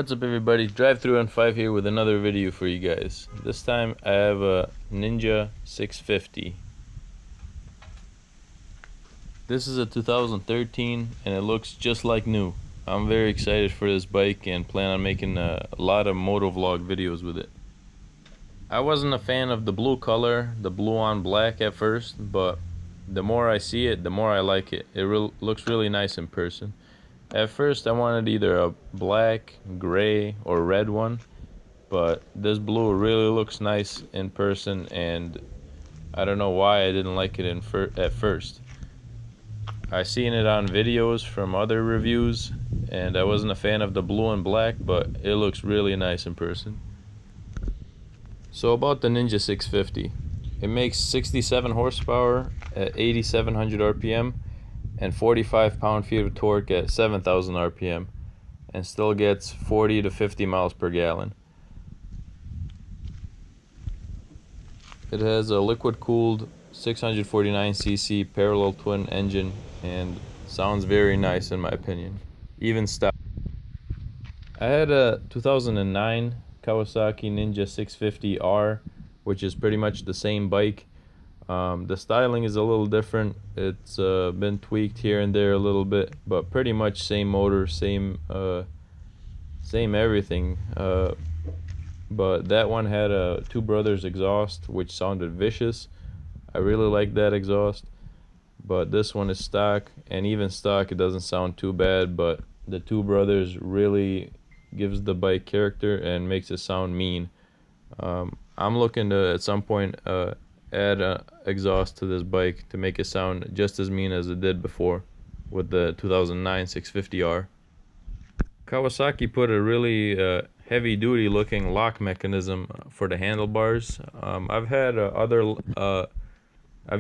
What's up everybody, Drive Through on 5 here with another video for you guys. This time I have a Ninja 650. This is a 2013 and it looks just like new. I'm very excited for this bike and plan on making a lot of motovlog videos with it. I wasn't a fan of the blue color, the blue on black at first, but the more I see it, the more I like it. It looks really nice in person. At first I wanted either a black, gray, or red one, but this blue really looks nice in person and I don't know why I didn't like it at first. I seen it on videos from other reviews and I wasn't a fan of the blue and black, but it looks really nice in person. So about the Ninja 650. It makes 67 horsepower at 8,700 RPM and 45 pound-feet of torque at 7,000 RPM and still gets 40 to 50 miles per gallon. It has a liquid-cooled 649cc parallel twin engine and sounds very nice in my opinion, even style. I had a 2009 Kawasaki Ninja 650R, which is pretty much the same bike. The styling is a little different. It's been tweaked here and there a little bit, but pretty much same motor, same everything. But that one had a Two Brothers exhaust, which sounded vicious. I really like that exhaust. But this one is stock, and even stock, it doesn't sound too bad. But the Two Brothers really gives the bike character and makes it sound mean. I'm looking to at some point add an exhaust to this bike to make it sound just as mean as it did before with the 2009 650R. Kawasaki put a really heavy duty looking lock mechanism for the handlebars. I've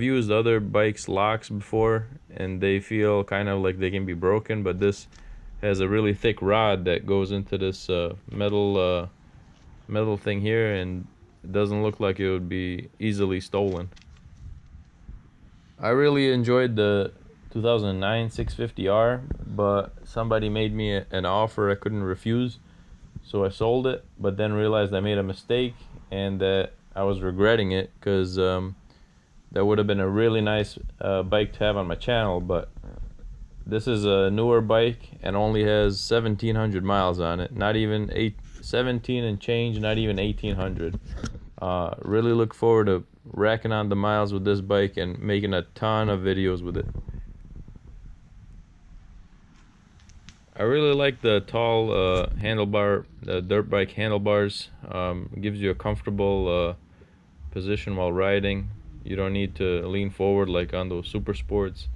used other bikes' locks before and they feel kind of like they can be broken, but this has a really thick rod that goes into this metal thing here, and it doesn't look like it would be easily stolen. I really enjoyed the 2009 650R, but somebody made me an offer I couldn't refuse, so I sold it, but then realized I made a mistake and that I was regretting it, because that would have been a really nice bike to have on my channel. But this is a newer bike and only has 1,700 miles on it, not even 17 and change, not even 1,800. Really look forward to racking on the miles with this bike and making a ton of videos with it. I really like the tall the dirt bike handlebars. It gives you a comfortable position while riding. You don't need to lean forward like on those super sports.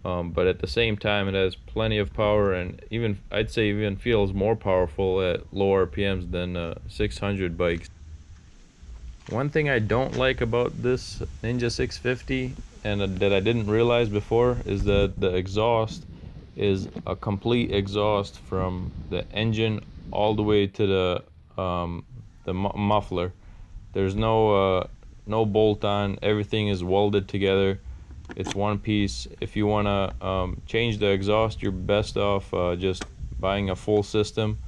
But at the same time it has plenty of power, and I'd say even feels more powerful at low RPMs than 600 bikes. One thing I don't like about this Ninja 650, and that I didn't realize before, is that the exhaust is a complete exhaust from the engine all the way to the muffler. There's no bolt on. Everything is welded together. It's one piece. If you want to change the exhaust, you're best off just buying a full system,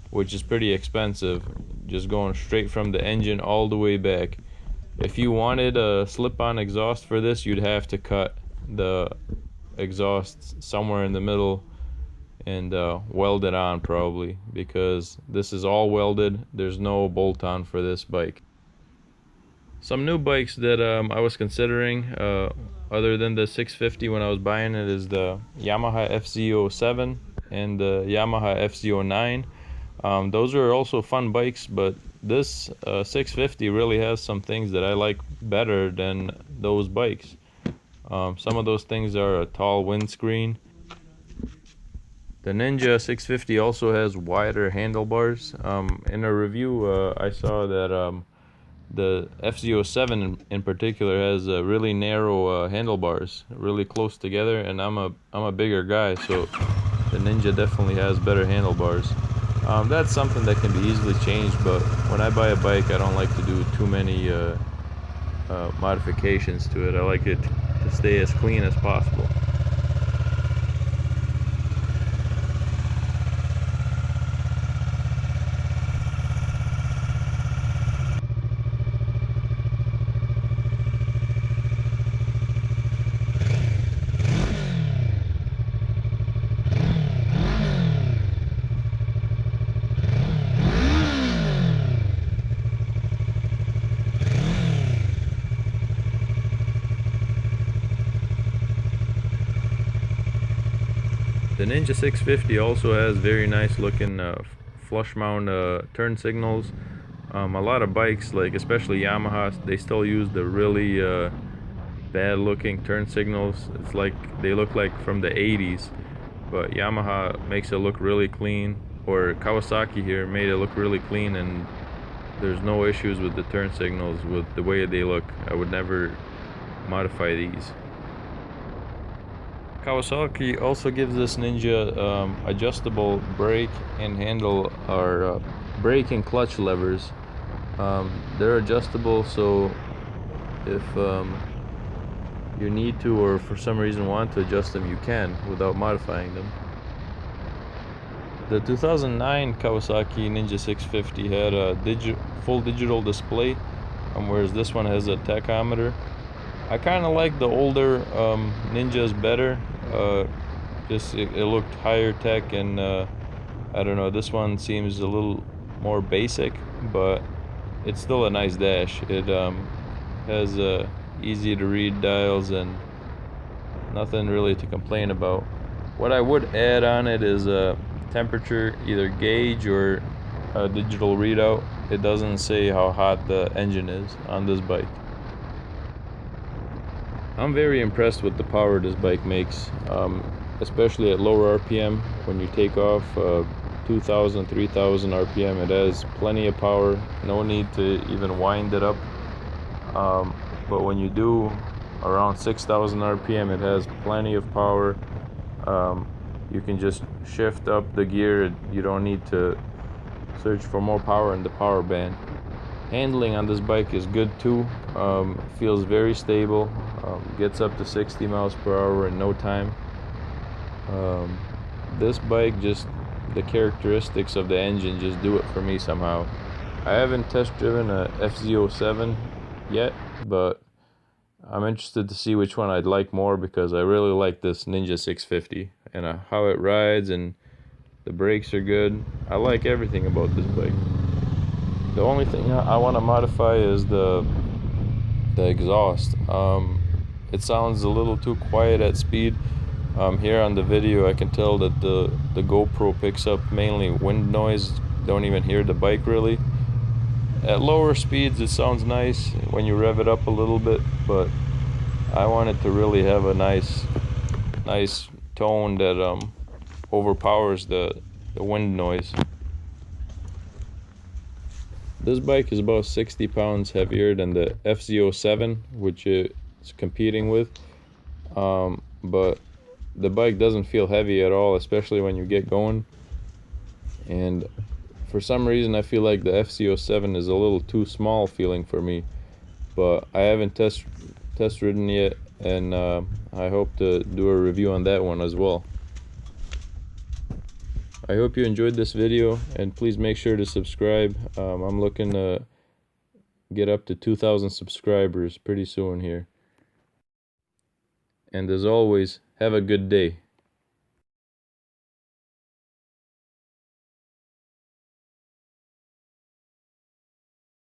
which is pretty expensive, just going straight from the engine all the way back. If you wanted a slip-on exhaust for this, you'd have to cut the exhaust somewhere in the middle and weld it on probably, because this is all welded. There's no bolt-on for this bike. Some new bikes that I was considering other than the 650 when I was buying it is the Yamaha FZ07 and the Yamaha FZ09. Those are also fun bikes, but this 650 really has some things that I like better than those bikes. Some of those things are a tall windscreen. The Ninja 650 also has wider handlebars. In a review I saw that the FZ07 in particular has really narrow handlebars, really close together, and I'm a bigger guy, so the Ninja definitely has better handlebars. That's something that can be easily changed, but when I buy a bike I don't like to do too many modifications to it. I like it to stay as clean as possible. The Ninja 650 also has very nice looking flush mount turn signals. A lot of bikes, like especially Yamaha, they still use the really bad looking turn signals. It's like they look like from the 80s, but Yamaha makes it look really clean, or Kawasaki here made it look really clean, and there's no issues with the turn signals with the way they look. I would never modify these. Kawasaki also gives this Ninja adjustable brake and handle, or brake and clutch levers. They're adjustable, so if you need to, or for some reason want to adjust them, you can without modifying them. The 2009 Kawasaki Ninja 650 had a full digital display, whereas this one has a tachometer. I kind of like the older Ninjas better. It looked higher tech, and I don't know, this one seems a little more basic, but it's still a nice dash. It has easy to read dials and nothing really to complain about. What I would add on it is a temperature, either gauge or a digital readout. It doesn't say how hot the engine is on this bike. I'm very impressed with the power this bike makes, especially at lower RPM. When you take off 2,000, 3,000 RPM, it has plenty of power, no need to even wind it up. But when you do around 6,000 RPM, it has plenty of power. You can just shift up the gear, you don't need to search for more power in the power band. Handling on this bike is good too. Feels very stable, gets up to 60 miles per hour in no time. This bike, just the characteristics of the engine just do it for me somehow. I haven't test driven a FZ07 yet, but I'm interested to see which one I'd like more, because I really like this Ninja 650 and how it rides, and the brakes are good. I like everything about this bike. The only thing I want to modify is the exhaust. It sounds a little too quiet at speed. Here on the video I can tell that the GoPro picks up mainly wind noise, don't even hear the bike really. At lower speeds it sounds nice when you rev it up a little bit, but I want it to really have a nice tone that overpowers the wind noise. This bike is about 60 pounds heavier than the FZ07, which it's competing with, but the bike doesn't feel heavy at all, especially when you get going. And for some reason I feel like the FZ07 is a little too small feeling for me, but I haven't test ridden yet, and I hope to do a review on that one as well. I hope you enjoyed this video, and please make sure to subscribe. I'm looking to get up to 2,000 subscribers pretty soon here. And as always, have a good day.